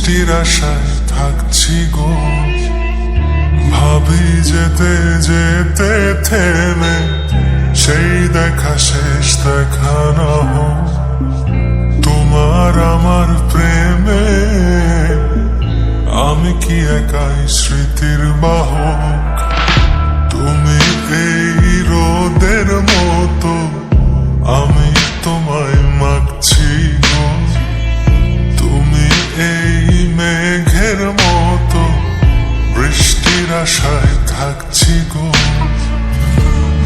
বৃষ্টির আশায় থাকছি গো, ভাবি যেতে যেতে থেমে সেই দেখা শেষ দেখা না হোক তোমার আমার প্রেমে। আমি কি একাই স্মৃতির বাহক, তুমি এই রোদের মতো, আমি তোমায় মাগছি গো। তুমি এই মেঘের মতো, বৃষ্টির আশায় থাকছি গো,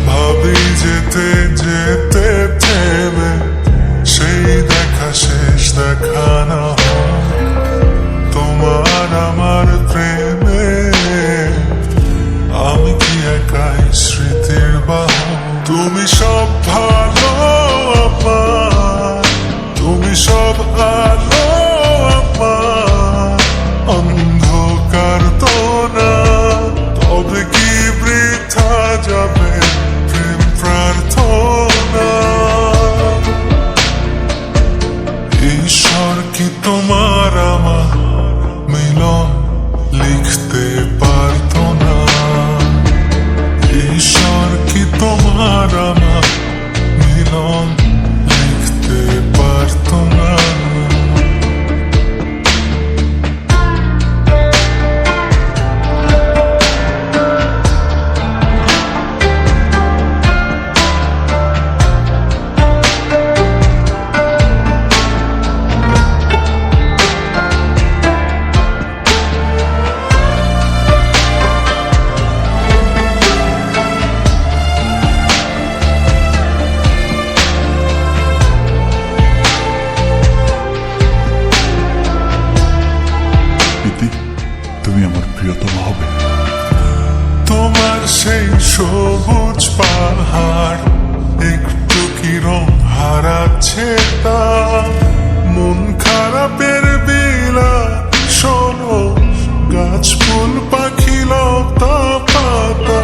ভাবি যেতে যেতে থেমে সেই দেখা শেষ দেখা না হোক তোমার আমার প্রেমে। আমি কি একাই স্মৃতির বাহক, তুমি সব ভালো আমার, তুমি সব আলো আমার, অন্ধকার তো না, তবে কি বৃথা যাবে প্রেম প্রার্থনা। ঈশ্বর কি তোমার আমার মিলন লিখতে পারতো না, ঈশ্বর কি তোমার আমার মিলন লিখতে পারতো না। তুমি আমার প্রিয়তম হবে। তোমার সেই সবুজ পাহাড় একটু কি রং হারাচ্ছে তা, মন খারাপের বিলা শোনো, গাছ ফুল পাখি লতা পাতা।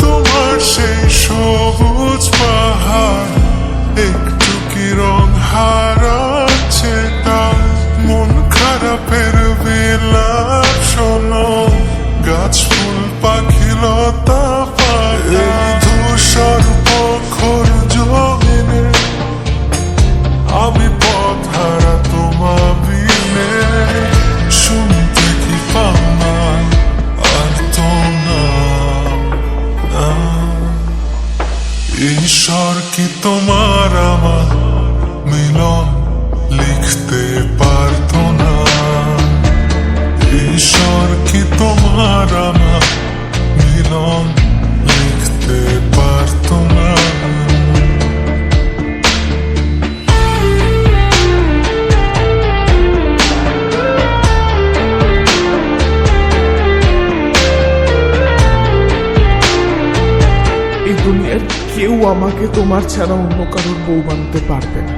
তোমার সেই সবুজ পাহাড় একটু কি রং হারাচ্ছে তা, মন খারাপের বিলাপ শোনো, গাছ ফুল পাখি লতা পাতা। এই ধূসর প্রখর জমিনে আমি পথ হারা তোমা বিনে, শুনতে কি পাও না আর তো না। ঈশ্বর কি তোমার আমার মিলন লিখতে পারতো না, ঈশ্বর কি তোমার আমার মিলন লিখতে পারতো না। এই দুনিয়ার কেউ আমাকে তোমার ছাড়া অন্য কারোর বউ বানাতে পারবে না।